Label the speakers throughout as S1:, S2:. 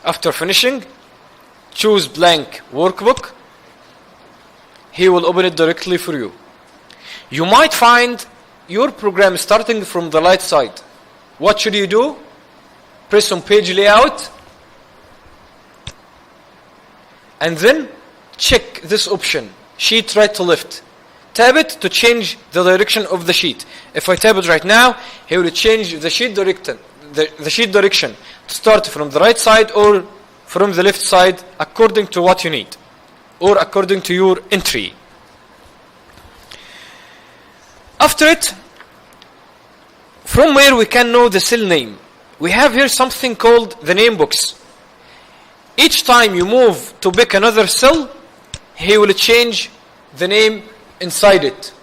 S1: After finishing, choose blank workbook. He will open it directly for you. You might find your program starting from the right side. What should you do? Press on page layout and then check this option, sheet right to left. Tap it to change the direction of the sheet. If I tap it right now, he will change the sheet direction, the sheet direction to start from the right side or from the left side according to what you need or according to your entry. After it, from where we can know the cell name, we have here something called the name box. Each time you move to pick another cell, he will change the name inside it.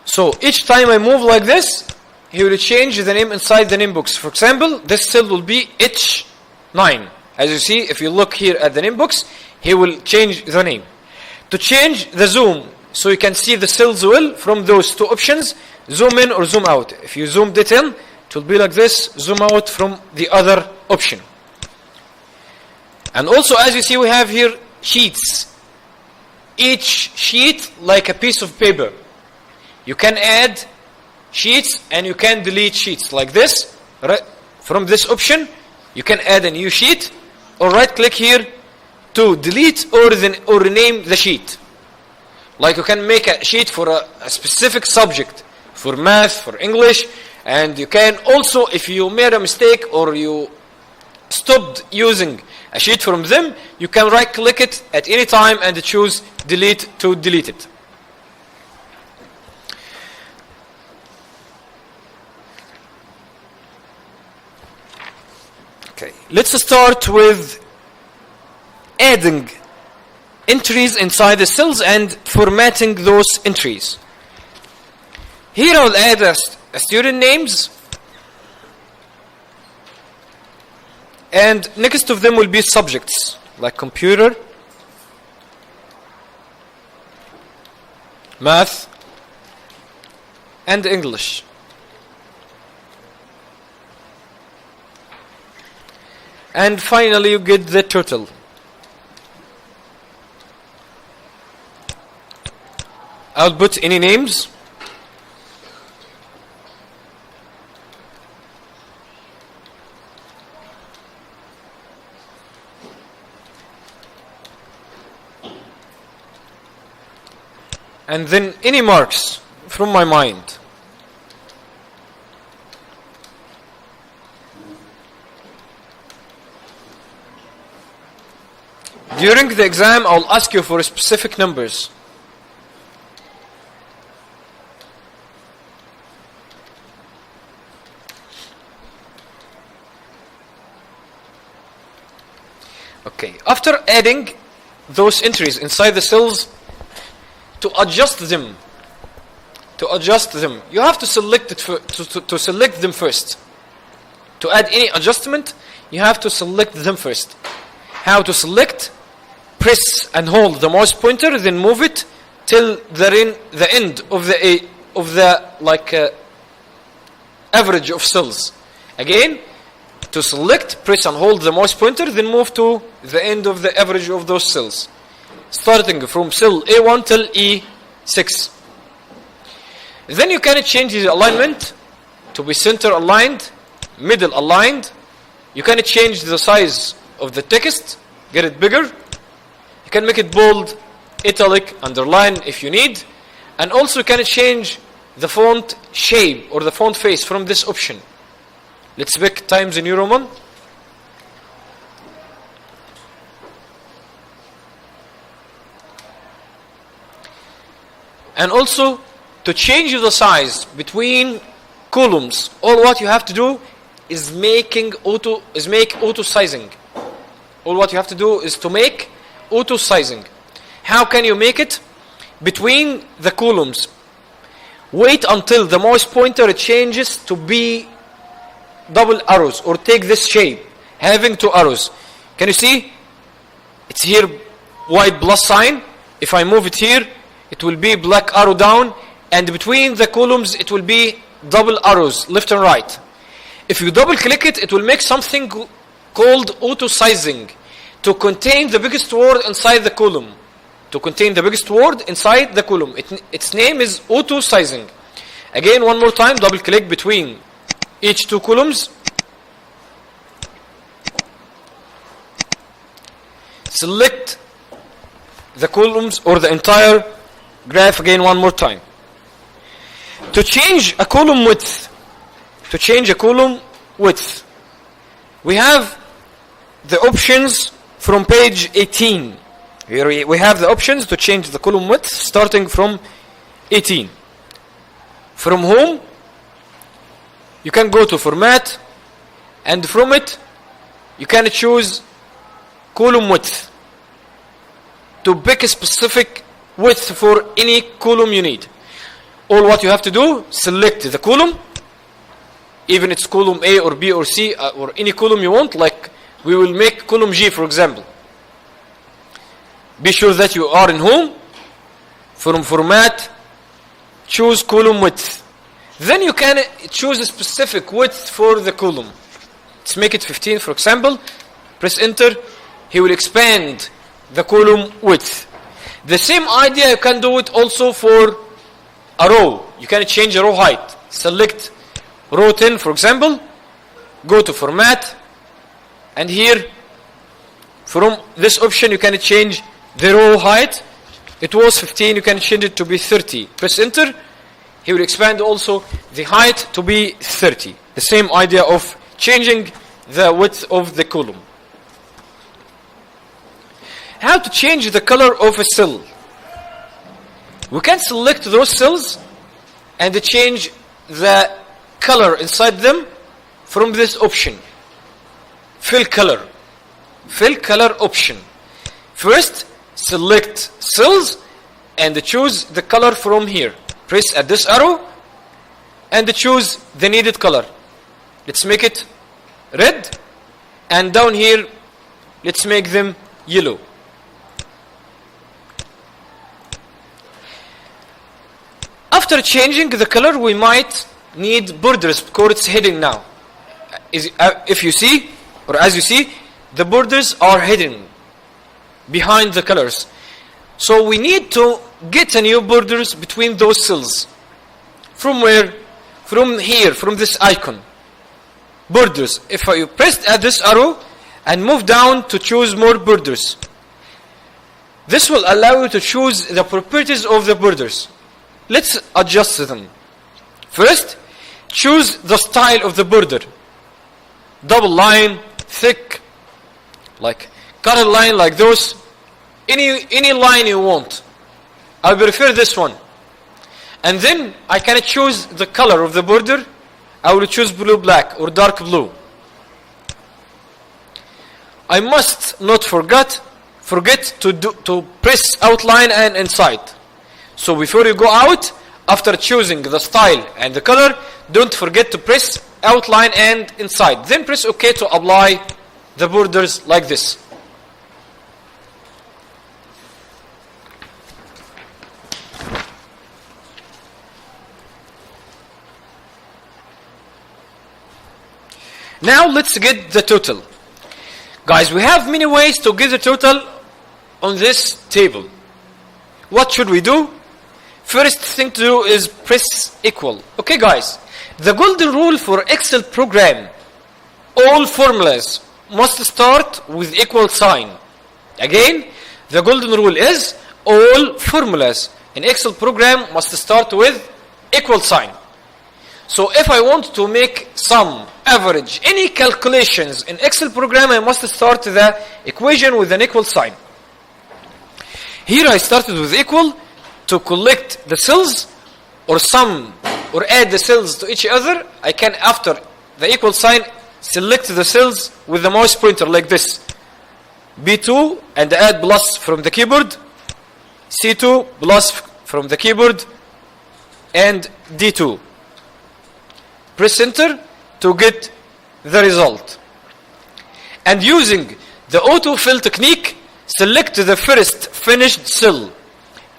S1: So each time I move like this, he will change the name inside the name box. For example, this cell will be H9. As you see, if you look here at the name box, he will change the name. To change the zoom, so you can see the cells well from those two options, zoom in or zoom out. If you zoomed it in, it will be like this, zoom out from the other option. And also, as you see, we have here sheets. Each sheet like a piece of paper. You can add sheets and you can delete sheets like this. Right? From this option, you can add a new sheet or right click here to delete or rename the sheet. Like you can make a sheet for a specific subject, for math, for English, and you can also, if you made a mistake or you stopped using a sheet from them, you can right click it at any time and choose delete to delete it. Okay, let's start with adding entries inside the cells and formatting those entries. Here I'll add a student names, and next of them will be subjects like computer, math, and English. And finally you get the total. I'll put any names. And then any marks from my mind. During the exam, I'll ask you for specific numbers. Okay, after adding those entries inside the cells, to adjust them, you have to select it to select them first. To add any adjustment, you have to select them first. How to select? Press and hold the mouse pointer, then move it till the end of the average of cells. Again, to select, press and hold the mouse pointer, then move to the end of the average of those cells. Starting from cell A1 till E6. Then you can change the alignment to be center aligned, middle aligned. You can change the size of the text, get it bigger. You can make it bold, italic, underline if you need. And also you can change the font shape or the font face from this option. Let's pick Times New Roman. And also to change the size between columns, all what you have to do is make auto sizing. All what you have to do is to make auto sizing. How can you make it? Between the columns, wait until the mouse pointer changes to be double arrows or take this shape, having two arrows. Can you see? It's here white plus sign. If I move it here, it will be black arrow down, and between the columns it will be double arrows left and right. If you double click it, it will make something called auto sizing to contain the biggest word inside the column. To contain the biggest word inside the column. Its name is auto sizing. Again, one more time, double click between each two columns. Select the columns or the entire graph again one more time. To change a column width, we have the options from page 18. Here we have the options to change the column width starting from 18. From home, you can go to format, and from it, you can choose column width to pick a specific width for any column you need. All what you have to do, select the column, even it's column A or B or C or any column you want, like we will make column G for example. Be sure that you are in home. From format, choose column width. Then you can choose a specific width for the column. Let's make it 15 for example. Press enter. He will expand the column width. The same idea you can do it also for a row. You can change a row height. Select row 10 for example. Go to format. And here from this option you can change the row height. It was 15, you can change it to be 30. Press enter. He will expand also the height to be 30. The same idea of changing the width of the column. How to change the color of a cell? We can select those cells and change the color inside them from this option. Fill color. Fill color option. First, select cells and choose the color from here. Press at this arrow and choose the needed color. Let's make it red, and down here let's make them yellow. After changing the color, we might need borders because it's hidden now. If you see, or as you see, the borders are hidden behind the colors. So we need to get a new borders between those cells. From where? From here, from this icon. Borders. If you press at this arrow and move down to choose more borders, this will allow you to choose the properties of the borders. Let's adjust them. First, choose the style of the border. Double line, thick, like colored line like those. Any line you want. I prefer this one. And then I can choose the color of the border. I will choose blue black or dark blue. I must not forget to press outline and inside. So before you go out, after choosing the style and the color, don't forget to press outline and inside. Then press OK to apply the borders like this. Now let's get the total. Guys, we have many ways to get the total on this table. What should we do? First thing to do is press equal. Okay guys, the golden rule for Excel program, all formulas must start with equal sign. Again, the golden rule is all formulas in Excel program must start with equal sign. So if I want to make sum, average, any calculations in Excel program, I must start the equation with an equal sign. Here I started with equal to collect the cells or sum or add the cells to each other. I can, after the equal sign, select the cells with the mouse pointer like this. B2 and add plus from the keyboard. C2 plus from the keyboard. And D2. Press enter to get the result. And using the autofill technique, select the first finished cell.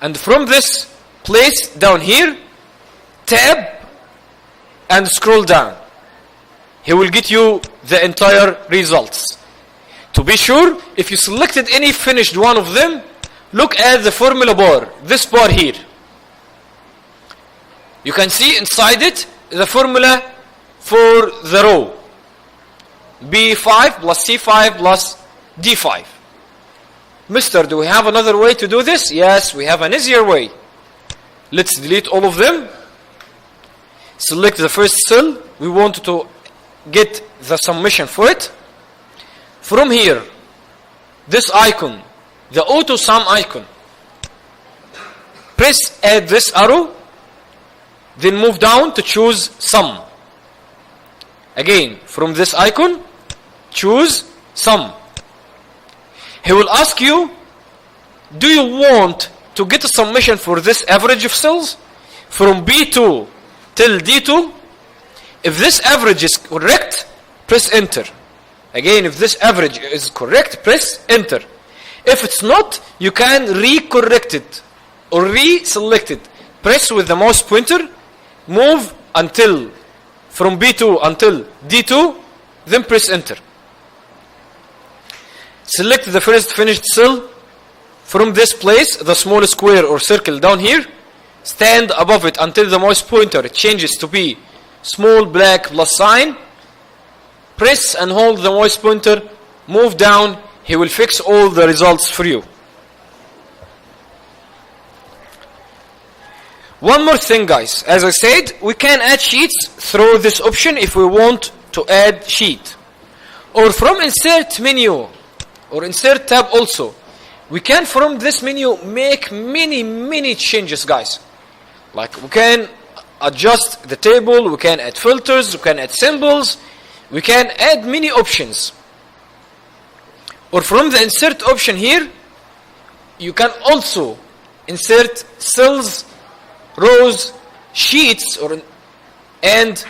S1: And from this place down here, tab and scroll down. he will get you the entire results. To be sure, if you selected any finished one of them, look at the formula bar, this bar here. You can see inside it the formula for the row. B5 plus C5 plus D5. Mister, do we have another way to do this? Yes, we have an easier way. Let's delete all of them. Select the first cell. We want to get the summation for it. From here, this icon, the auto sum icon, press add this arrow, then move down to choose sum. Again, from this icon, choose sum. He will ask you, do you want to get a summation for this average of cells from B2 till D2? If this average is correct, press enter. Again, if this average is correct, press enter. If it's not, you can re-correct it or re-select it. Press with the mouse pointer, move until from B2 until D2, then press enter. Select the first finished cell. From this place, the small square or circle down here, stand above it until the mouse pointer changes to be small black plus sign. Press and hold the mouse pointer, move down, he will fix all the results for you. One more thing, guys. As I said, we can add sheets through this option if we want to add sheet. Or from insert menu or insert tab also. We can from this menu make many changes, guys. Like we can adjust the table, we can add filters, we can add symbols, we can add many options. Or from the insert option here, you can also insert cells, rows, sheets, and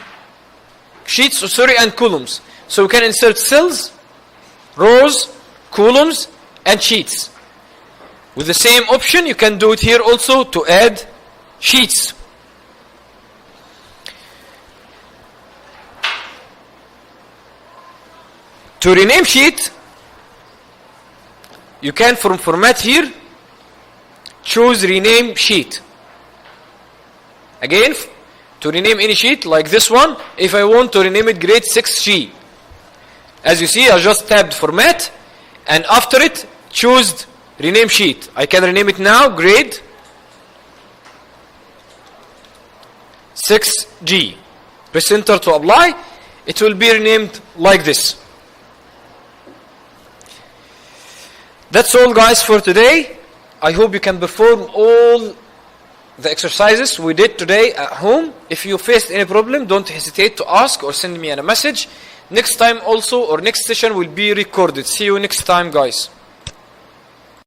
S1: columns. So we can insert cells, rows, columns, and sheets. With the same option, you can do it here also to add sheets. To rename sheet, you can from format here, choose rename sheet. Again, to rename any sheet like this one, if I want to rename it grade 6G. As you see, I just tabbed format, and after it, choose rename sheet. I can rename it now, grade 6G. Press enter to apply. It will be renamed like this. That's all, guys, for today. I hope you can perform all the exercises we did today at home. If you faced any problem, don't hesitate to ask or send me a message. Next time also, or next session will be recorded. See you next time, guys.